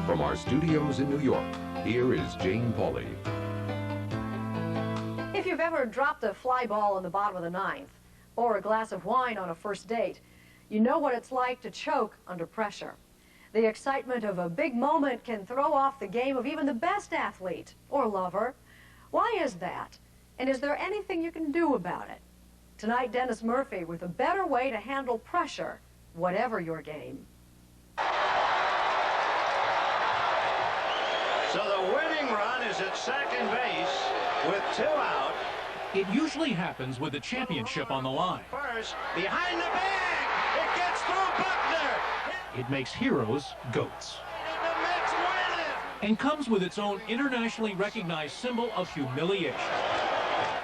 From our studios in New York, here is Jane Pauley. If you've ever dropped a fly ball in the bottom of the ninth, or a glass of wine on a first date, you know what it's like to choke under pressure. The excitement of a big moment can throw off the game of even the best athlete or lover. Why is that? And is there anything you can do about it? Tonight, Dennis Murphy with a better way to handle pressure, whatever your game. So the winning run is at second base with 2 out. It usually happens with a championship on the line. First, behind the bag, it gets through Buckner. It makes heroes goats. The Mets win it. And comes with its own internationally recognized symbol of humiliation.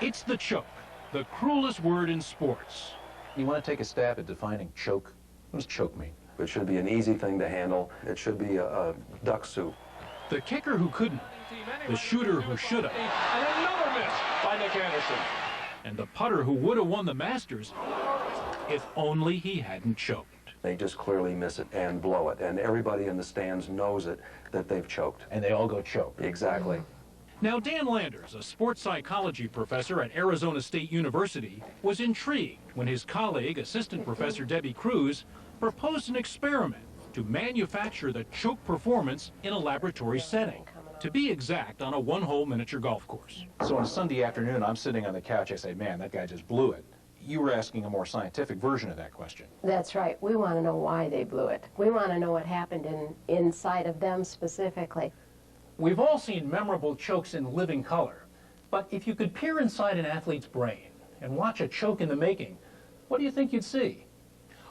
It's the choke, the cruelest word in sports. You want to take a stab at defining choke? What does choke mean? It should be an easy thing to handle. It should be a duck soup. The kicker who couldn't, the shooter who should have, And another miss by Nick Anderson. and the putter who would have won the Masters if only he hadn't choked. They just clearly miss it and blow it. And everybody in the stands knows it, that they've choked. And they all go choke. Exactly. Now, Dan Landers, a sports psychology professor at Arizona State University, was intrigued when his colleague, assistant professor Debbie Cruz, proposed an experiment to manufacture the choke performance in a laboratory setting. To be exact, on a one-hole miniature golf course. So on a Sunday afternoon, I'm sitting on the couch, I say, man, that guy just blew it. You were asking a more scientific version of that question. That's right. We want to know why they blew it. We want to know what happened inside of them specifically. We've all seen memorable chokes in living color, but if you could peer inside an athlete's brain and watch a choke in the making, what do you think you'd see?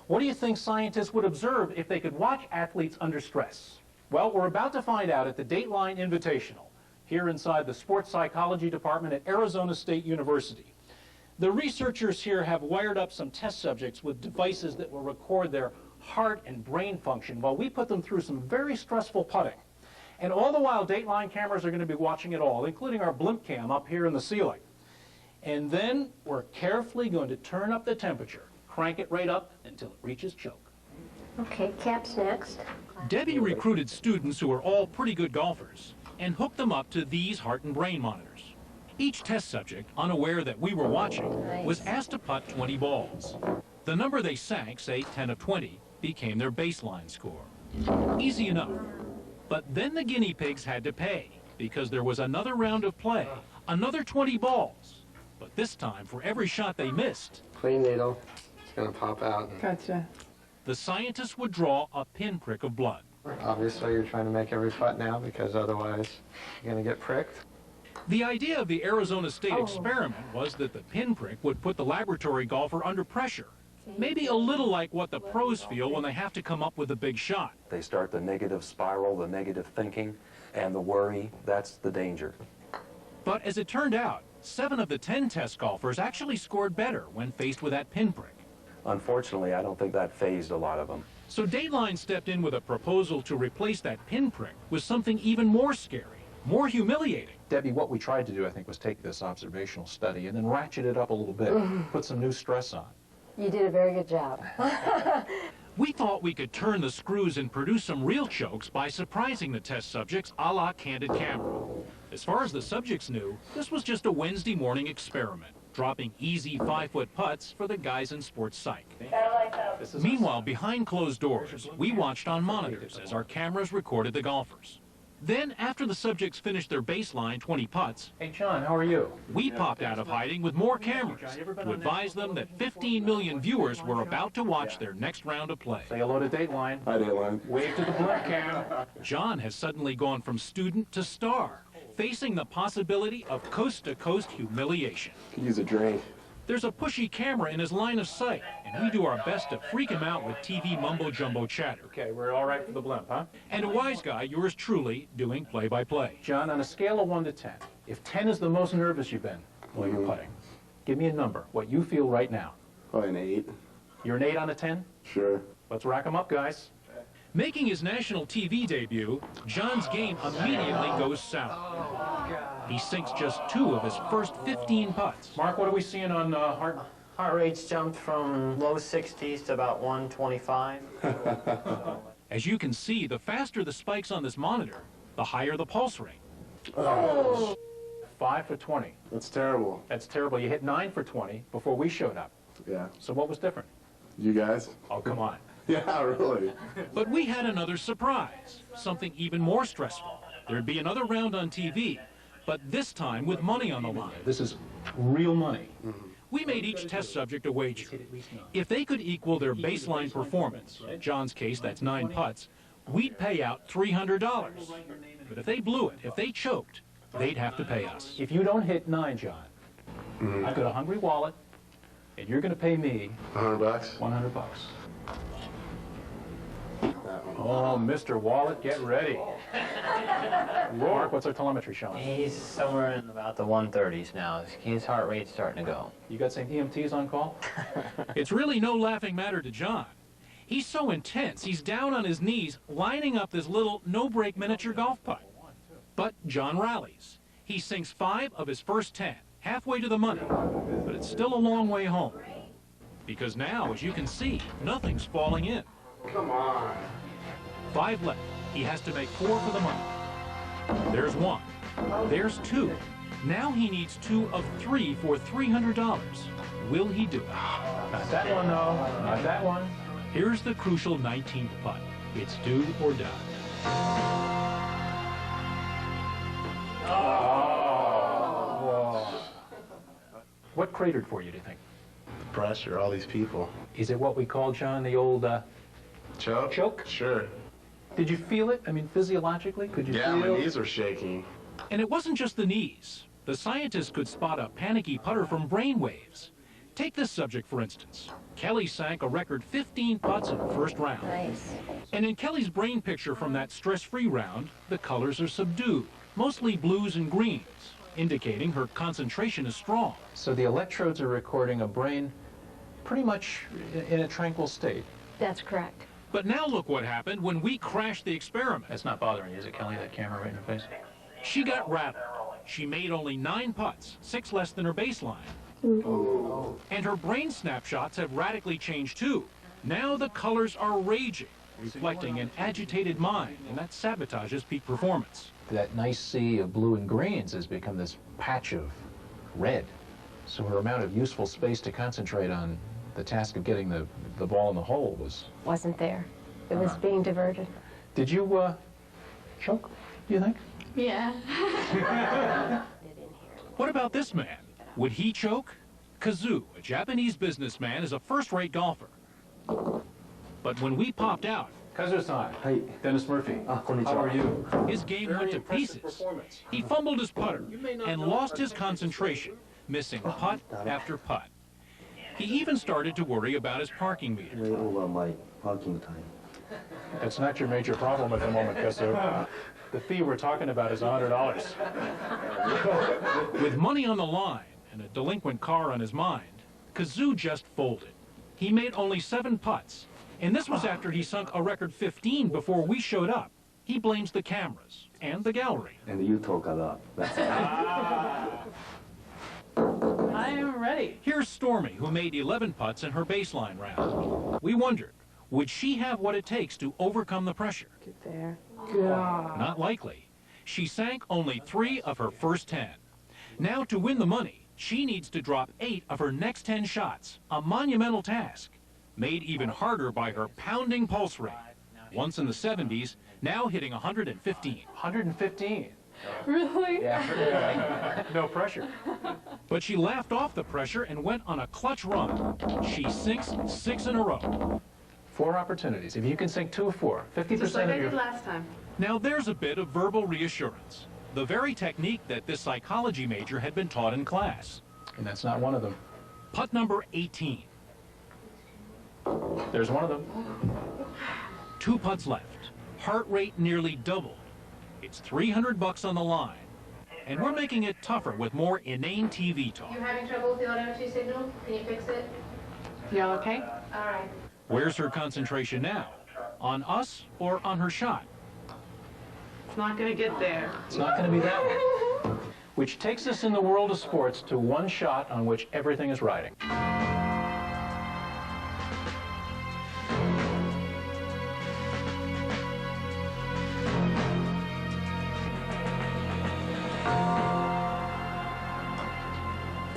What do you think scientists would observe if they could watch athletes under stress? Well, we're about to find out at the Dateline Invitational, here inside the Sports Psychology Department at Arizona State University. The researchers here have wired up some test subjects with devices that will record their heart and brain function while we put them through some very stressful putting. And all the while, Dateline cameras are going to be watching it all, including our blimp cam up here in the ceiling. And then we're carefully going to turn up the temperature, crank it right up until it reaches choke. Okay, Cap's next. Debbie recruited students who are all pretty good golfers and hooked them up to these heart and brain monitors. Each test subject, unaware that we were watching, was asked to putt 20 balls. The number they sank, say 10 of 20, became their baseline score. Easy enough. But then the guinea pigs had to pay because there was another round of play, another 20 balls. But this time, for every shot they missed, Clean needle. It's going to pop out. Gotcha. the scientists would draw a pinprick of blood. Obviously, you're trying to make every putt now because otherwise you're going to get pricked. The idea of the Arizona State experiment was that the pinprick would put the laboratory golfer under pressure. Maybe a little like what the pros feel when they have to come up with a big shot. They start the negative spiral, the negative thinking, and the worry. That's the danger. But as it turned out, 7 of the 10 test golfers actually scored better when faced with that pinprick. Unfortunately, I don't think that fazed a lot of them. So Dateline stepped in with a proposal to replace that pinprick with something even more scary, more humiliating. Debbie, what we tried to do, I think, was take this observational study and then ratchet it up a little bit, put some new stress on. You did a very good job. We thought we could turn the screws and produce some real chokes by surprising the test subjects a la Candid Camera. As far as the subjects knew, this was just a Wednesday morning experiment, dropping easy 5-foot putts for the guys in sports psych. Meanwhile, behind closed doors, we watched on monitors as our cameras recorded the golfers. Then, after the subjects finished their baseline 20 putts, Hey, John, how are you? we popped out of hiding with more cameras to advise them that 15 million viewers were about to watch their next round of play. Say hello to Dateline. Hi, Dateline. Wave to the blimp cam. John has suddenly gone from student to star, facing the possibility of coast-to-coast humiliation. Could use a drink. There's a pushy camera in his line of sight, and we do our best to freak him out with TV mumbo-jumbo chatter. Okay, we're all right for the blimp, huh? And a wise guy, yours truly, doing play-by-play. John, on a scale of 1 to 10, if 10 is the most nervous you've been while you're putting, give me a number, what you feel right now. Probably an 8. You're an 8 on a 10? Sure. Let's rack them up, guys. Making his national TV debut, John's game immediately goes south. He sinks just 2 of his first 15 putts. Mark, what are we seeing on Hart? Heart rate's jumped from low 60s to about 125. As you can see, the faster the spikes on this monitor, the higher the pulse rate. 5 for 20. That's terrible. That's terrible. You hit 9 for 20 before we showed up. Yeah. So what was different? You guys? Oh, come on. Yeah, really. But we had another surprise, something even more stressful. There'd be another round on TV, but this time with money on the line. This is real money. We made each test subject a wager. If they could equal their baseline performance, in John's case that's 9 putts, we'd pay out $300. But if they blew it, if they choked, they'd have to pay us. If you don't hit 9, John, I've got a hungry wallet, and you're going to pay me $100? $100. Oh, Mr. Wallet, get ready. Mark, what's our telemetry showing? He's somewhere in about the 130s now. His heart rate's starting to go. You got some EMTs on call? It's really no laughing matter to John. He's so intense, he's down on his knees, lining up this little no-break miniature golf putt. But John rallies. He sinks 5 of his first 10, halfway to the money, but it's still a long way home. Because now, as you can see, nothing's falling in. Come on. 5 left. He has to make 4 for the money. There's 1. There's 2. Now he needs 2 of 3 for $300. Will he do it? Not that one, though. Not that one. Here's the crucial 19th putt. It's do or die. Whoa. What cratered for you, do you think? The pressure, all these people. Is it what we call, John, the old Choke? choke? Sure. Did you feel it? I mean, physiologically, could you Yeah, feel? my knees were shaking. And it wasn't just the knees. The scientists could spot a panicky putter from brain waves. Take this subject, for instance. Kelly sank a record 15 putts in the first round. Nice. And in Kelly's brain picture from that stress-free round, the colors are subdued, mostly blues and greens, indicating her concentration is strong. So the electrodes are recording a brain pretty much in a tranquil state. That's correct. But now look what happened when we crashed the experiment. That's not bothering you, is it, Kelly, that camera right in her face? She got rattled. She made only 9 putts, 6 less than her baseline. And her brain snapshots have radically changed too. Now the colors are raging, reflecting an agitated mind, and that sabotages peak performance. That nice sea of blue and greens has become this patch of red. So her amount of useful space to concentrate on the task of getting the ball in the hole Wasn't there. It was being diverted. Did you choke, do you think? Yeah. What about this man? Would he choke? Kazu, a Japanese businessman, is a first-rate golfer. But when we popped out, Kazu-san. Hi. Dennis Murphy. How are you? his game went to pieces. He fumbled his putter and lost his concentration, missing putt after putt. He even started to worry about his parking meter. Way over my parking time. That's not your major problem at the moment, Kazu. The fee we're talking about is $100. With money on the line and a delinquent car on his mind, Kazu just folded. He made only 7 putts, and this was after he sunk a record 15 before we showed up. He blames the cameras and the gallery. And you talk a lot. That's I am ready. Here's Stormy, who made 11 putts in her baseline round. We wondered, would she have what it takes to overcome the pressure? Get there. Not likely. She sank only 3 of her first 10. Now, to win the money, she needs to drop 8 of her next 10 shots, a monumental task, made even harder by her pounding pulse rate. Once in the 70s, now hitting 115. 115. Really? Yeah. No pressure. But she laughed off the pressure and went on a clutch run. She sinks 6 in a row. 4 opportunities. If you can sink 2 of 4, 50% Just like I of did your... last time. Now there's a bit of verbal reassurance, the very technique that this psychology major had been taught in class. And that's not one of them. Putt number 18. There's one of them. 2 putts left. Heart rate nearly doubled. It's $300 on the line. And we're making it tougher with more inane TV talk. You having trouble with the audio 2 signal? Can you fix it? Y'all okay? All right. Where's her concentration now? On us or on her shot? It's not going to get there. It's not going to be that one. Which takes us in the world of sports to one shot on which everything is riding.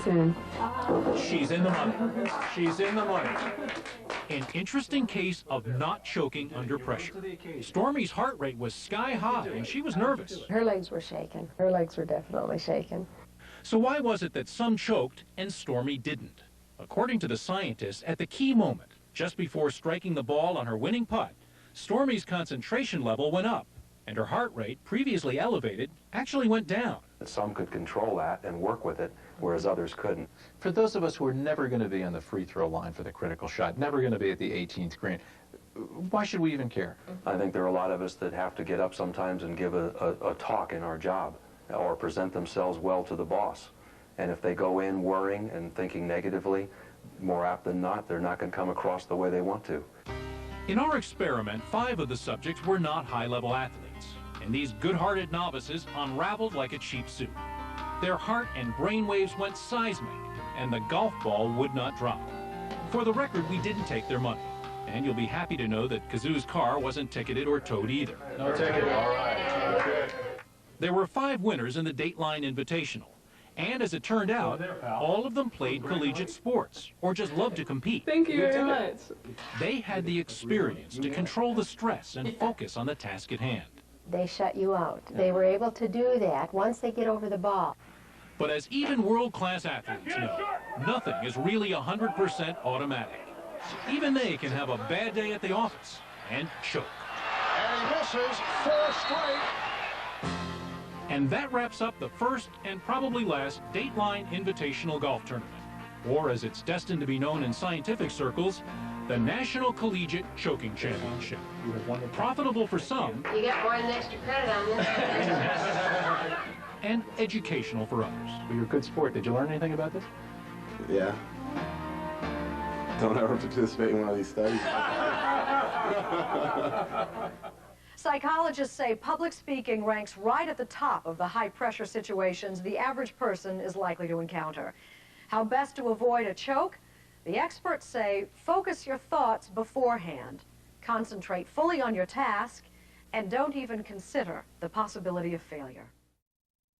soon. She's in the money. She's in the money. An interesting case of not choking under pressure. Stormy's heart rate was sky high and she was nervous. Her legs were shaking. Her legs were definitely shaking. So why was it that some choked and Stormy didn't? According to the scientists, at the key moment, just before striking the ball on her winning putt, Stormy's concentration level went up, and her heart rate, previously elevated, actually went down. Some could control that and work with it, whereas others couldn't. For those of us who are never going to be on the free throw line for the critical shot, never going to be at the 18th green, why should we even care? I think there are a lot of us that have to get up sometimes and give a talk in our job or present themselves well to the boss. And if they go in worrying and thinking negatively, more apt than not, they're not going to come across the way they want to. In our experiment, 5 of the subjects were not high-level athletes, and these good-hearted novices unraveled like a cheap suit. Their heart and brain waves went seismic, and the golf ball would not drop. For the record, we didn't take their money, and you'll be happy to know that Kazoo's car wasn't ticketed or towed either. No ticket. All right. Okay. There were 5 winners in the Dateline Invitational, and as it turned out, all of them played collegiate sports, or just loved to compete. Thank you very much. They had the experience to control the stress and focus on the task at hand. They shut you out. They were able to do that once they get over the ball. But as even world-class athletes know, nothing is really 100% automatic. Even they can have a bad day at the office and choke. And he misses 4 straight. And that wraps up the first and probably last Dateline Invitational Golf Tournament, or as it's destined to be known in scientific circles, the National Collegiate Choking Championship. Profitable for some. You get more than extra credit on this. And educational for others. Well, you're a good sport. Did you learn anything about this? Yeah. Don't ever participate in one of these studies. Psychologists say public speaking ranks right at the top of the high-pressure situations the average person is likely to encounter. How best to avoid a choke? The experts say focus your thoughts beforehand, concentrate fully on your task, and don't even consider the possibility of failure.